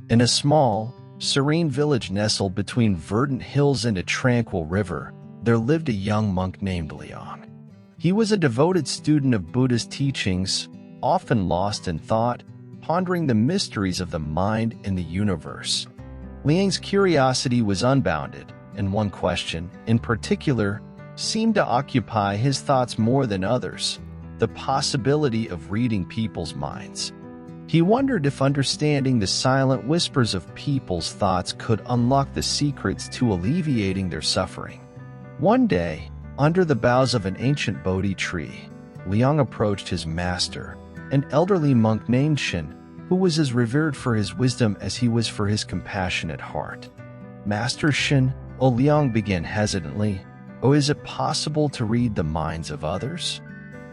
In a small, serene village nestled between verdant hills and a tranquil river, there lived a young monk named Liang. He was a devoted student of Buddhist teachings, often lost in thought, pondering the mysteries of the mind and the universe. Liang's curiosity was unbounded, and one question, in particular, seemed to occupy his thoughts more than others: the possibility of reading people's minds. He wondered if understanding the silent whispers of people's thoughts could unlock the secrets to alleviating their suffering. One day, under the boughs of an ancient Bodhi tree, Liang approached his master, an elderly monk named Shen, who was as revered for his wisdom as he was for his compassionate heart. "Master Shen," Liang began hesitantly, "is it possible to read the minds of others?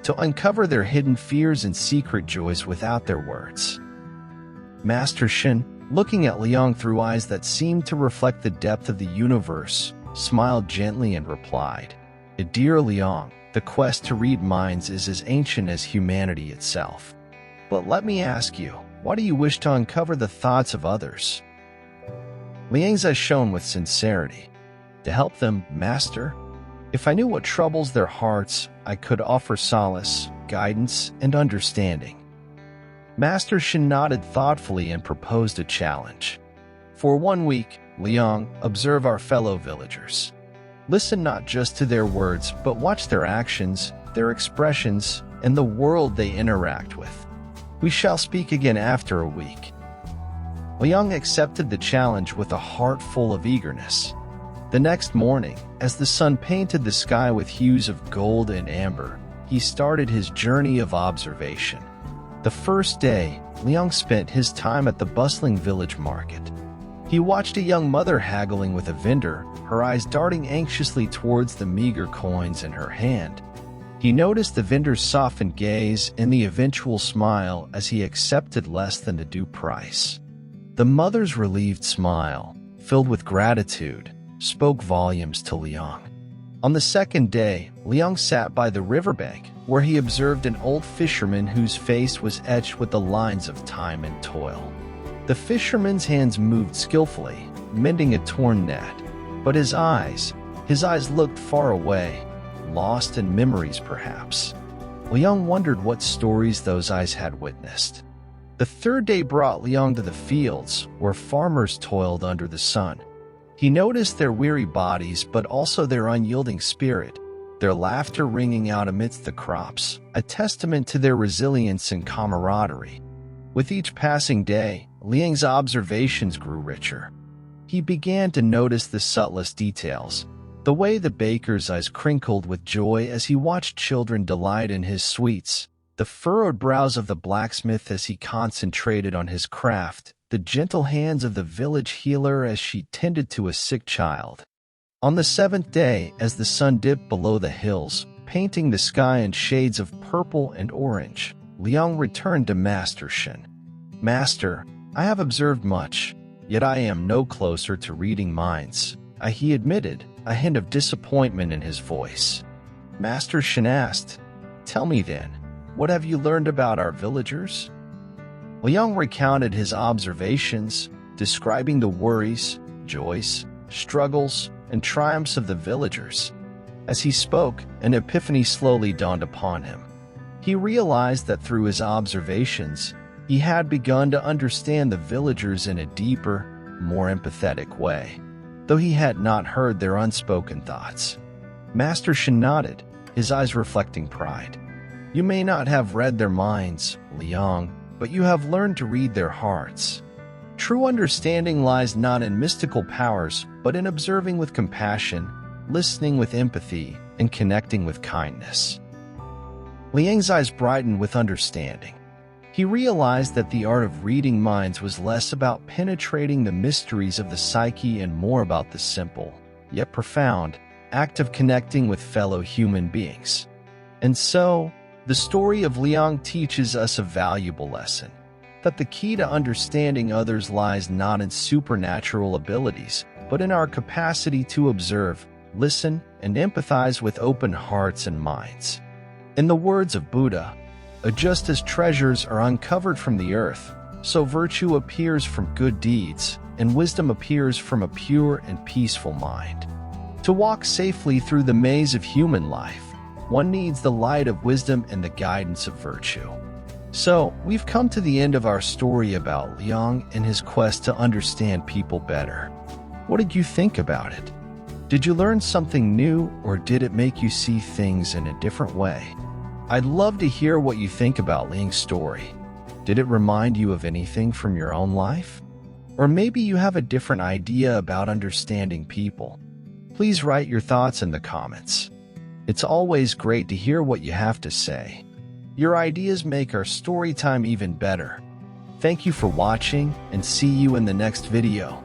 To uncover their hidden fears and secret joys without their words?" Master Shen, looking at Liang through eyes that seemed to reflect the depth of the universe, smiled gently and replied, "Dear Liang, the quest to read minds is as ancient as humanity itself. But let me ask you, why do you wish to uncover the thoughts of others?" Liang's eyes shone with sincerity. "To help them, Master. If I knew what troubles their hearts, I could offer solace, guidance, and understanding." Master Shen nodded thoughtfully and proposed a challenge. "For 1 week, Liang, observe our fellow villagers. Listen not just to their words, but watch their actions, their expressions, and the world they interact with. We shall speak again after a week." Liang accepted the challenge with a heart full of eagerness. The next morning, as the sun painted the sky with hues of gold and amber, he started his journey of observation. The first day, Liang spent his time at the bustling village market. He watched a young mother haggling with a vendor, her eyes darting anxiously towards the meager coins in her hand. He noticed the vendor's softened gaze and the eventual smile as he accepted less than the due price. The mother's relieved smile, filled with gratitude, spoke volumes to Liang. On the second day, Liang sat by the riverbank, where he observed an old fisherman whose face was etched with the lines of time and toil. The fisherman's hands moved skillfully, mending a torn net, but his eyes looked far away, lost in memories perhaps. Liang wondered what stories those eyes had witnessed. The third day brought Liang to the fields, where farmers toiled under the sun. He noticed their weary bodies but also their unyielding spirit, their laughter ringing out amidst the crops, a testament to their resilience and camaraderie. With each passing day, Liang's observations grew richer. He began to notice the subtlest details, the way the baker's eyes crinkled with joy as he watched children delight in his sweets, the furrowed brows of the blacksmith as he concentrated on his craft, the gentle hands of the village healer as she tended to a sick child. On the seventh day, as the sun dipped below the hills, painting the sky in shades of purple and orange, Liang returned to Master Shen. "Master, I have observed much, yet I am no closer to reading minds," he admitted, a hint of disappointment in his voice. Master Shen asked, "Tell me then, what have you learned about our villagers?" Liang recounted his observations, describing the worries, joys, struggles, and triumphs of the villagers. As he spoke, an epiphany slowly dawned upon him. He realized that through his observations, he had begun to understand the villagers in a deeper, more empathetic way, though he had not heard their unspoken thoughts. Master Shen nodded, his eyes reflecting pride. "You may not have read their minds, Liang, but you have learned to read their hearts. True understanding lies not in mystical powers, but in observing with compassion, listening with empathy, and connecting with kindness." Liang's eyes brightened with understanding. He realized that the art of reading minds was less about penetrating the mysteries of the psyche and more about the simple, yet profound, act of connecting with fellow human beings. And so, the story of Liang teaches us a valuable lesson, that the key to understanding others lies not in supernatural abilities, but in our capacity to observe, listen, and empathize with open hearts and minds. In the words of Buddha, just as treasures are uncovered from the earth, So virtue appears from good deeds, and wisdom appears from a pure and peaceful mind. To walk safely through the maze of human life, one needs the light of wisdom and the guidance of virtue. So, we've come to the end of our story about Liang and his quest to understand people better. What did you think about it? Did you learn something new, or did it make you see things in a different way? I'd love to hear what you think about Liang's story. Did it remind you of anything from your own life? Or maybe you have a different idea about understanding people. Please write your thoughts in the comments. It's always great to hear what you have to say. Your ideas make our story time even better. Thank you for watching, and see you in the next video.